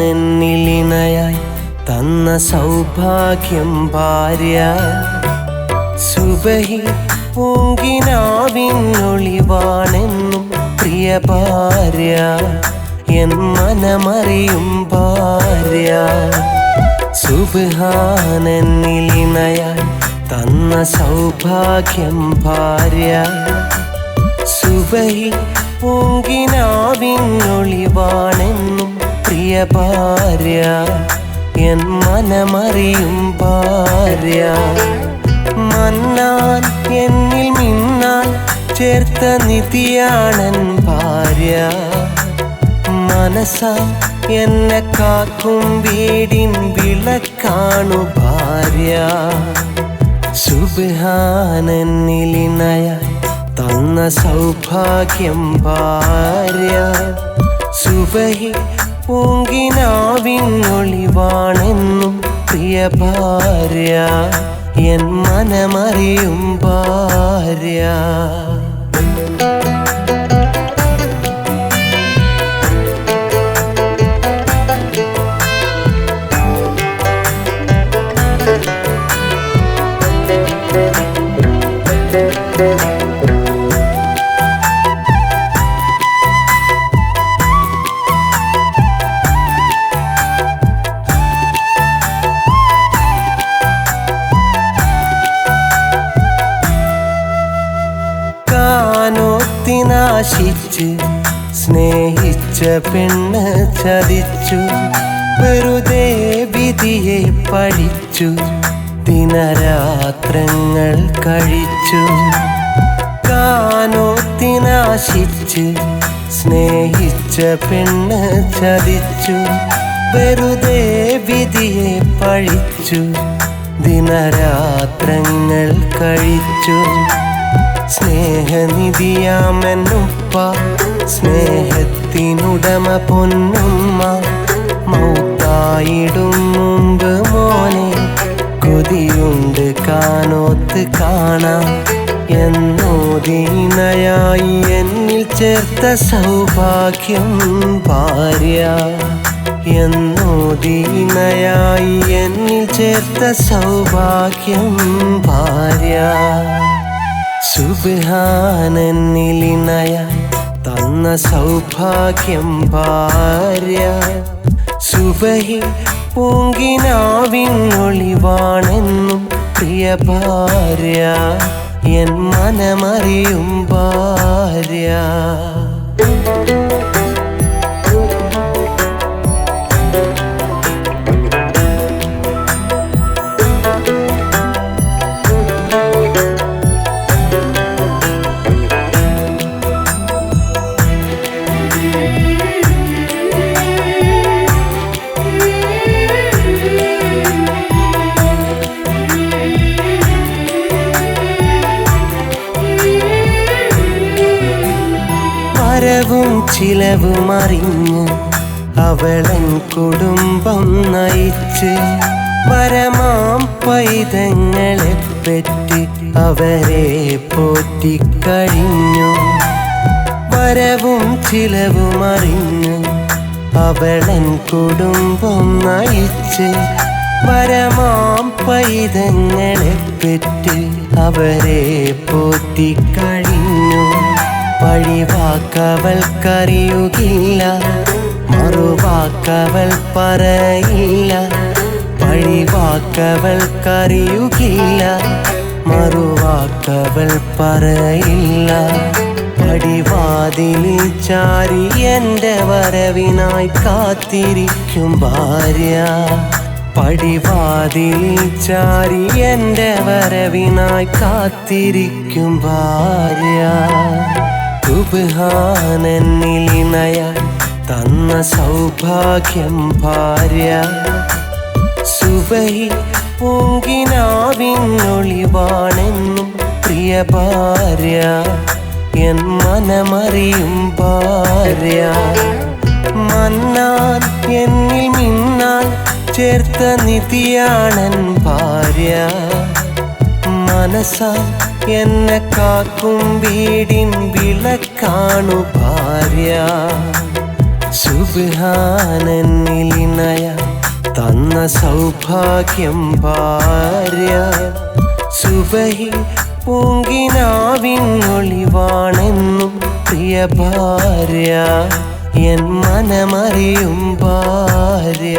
സുബ്ഹാനന്നിലിണയായി തന്ന സൗഭാഗ്യം ഭാര്യ. സുബഹി പൂങ്കിനാവിനൊളിവാണെന്നും പ്രിയ ഭാര്യ, എൻ മനമറിയും ഭാര്യ. സുബ്ഹാനന്നിലിണയായി തന്ന സൗഭാഗ്യം ഭാര്യ. സുബഹി പൂങ്കിനാവിനൊളിവാണെന്നും പ്രിയ ഭാര്യ, എൻ മനമറിയും ഭാര്യ. മന്നാൻ എന്നിൽ മിന്നാൻ ചേർത്ത നിധിയാണൻ ഭാര്യ. മനസ്സാ എന്നെ കാക്കും വീടിൻ വിളക്കാണു ഭാര്യ. സുബ്ഹാനന്നിലിണയായി തന്ന സൗഭാഗ്യം ഭാര്യ. സുബഹി പൂങ്കിനാവിനൊളിവാണെന്നും പ്രിയ ഭാര്യ, എൻ മനമറിയും ഭാര്യ. കാനോത്തിനാശിച്ച് സ്നേഹിച്ച പെണ്ണ് ചതിച്ചു, വെറുതെ വിധിയെ പഠിച്ചു, ദിനരാത്രങ്ങൾ കഴിച്ചു. കാനോത്തിനാശിച്ച് സ്നേഹിച്ച പെണ്ണ് ചതിച്ചു, വെറുതെ വിധിയെ പഴിച്ചു, ദിനരാത്രങ്ങൾ കഴിച്ചു. സ്നേഹനിധിയാമെന്നുപ്പ, സ്നേഹത്തിനുടമ പൊന്നുമ്മ, മൗത്തായിടും മുമ്പ് മോനെ കൊതിയുണ്ട് കാനോത്ത് കാണാം എന്നോദീനയായി എന്നിൽ ചേർത്ത സൗഭാഗ്യം ഭാര്യ. എന്നോദീനയായി എന്നിൽ ചേർത്ത സൗഭാഗ്യം ഭാര്യ. സുബ്ഹാനന്നിലിണയായി തന്ന സൗഭാഗ്യം ഭാര്യ. സുബഹി പൂങ്കിനാവിനൊളിവാണെന്നും പ്രിയ ഭാര്യ, എൻ മനമറിയും ഭാര്യ. വരവും ചിലവും അറിഞ്ഞ് അവളൻ കുടുംബം നയിച്ച്, വരമാം പൈതങ്ങളെ പെറ്റി അവരെ പോറ്റിക്കഴിഞ്ഞു. വരവും ചിലവും അറിഞ്ഞ് അവളൻ കുടുംബം നയിച്ച്, വരമാം പൈതങ്ങളെ പെറ്റി അവരെ പോറ്റിക്കഴിഞ്ഞു. പഴിവാക്കവൾക്കറിയുകില്ല, മറുവാക്കവൾ പറയില്ല. പഴിവാക്കവൾക്കറിയുകില്ല, മറുവാക്കവൾ പറയില്ല. പടിവാതിലിൽ ചാരി എൻ്റെ വരവിനായി കാത്തിരിക്കും ഭാര്യ. പടിവാതിലിൽ ചാരി എൻ്റെ വരവിനായി കാത്തിരിക്കും ഭാര്യ. സുബ്ഹാനന്നിലിണയായി തന്ന തന്ന സൗഭാഗ്യം ഭാര്യ. സുബഹി പൂങ്കിനാവിനൊളിവാണെന്നും പ്രിയ ഭാര്യ, എൻ മനമറിയും ഭാര്യ. മന്നാൻ എന്നിൽ മിന്നാൻ ചേർത്ത നിധിയാണൻ ഭാര്യ. മനസ്സാൽ എന്നെ കാക്കും വീടിൻ വിളക്കാണു ഭാര്യ. സുബ്ഹാനന്നിലിനയ തന്ന സൗഭാഗ്യം ഭാര്യ. സുബഹി പൂങ്കിനാവിനൊളിവാണെന്നും പ്രിയ ഭാര്യ, എൻ മനമറിയും ഭാര്യ.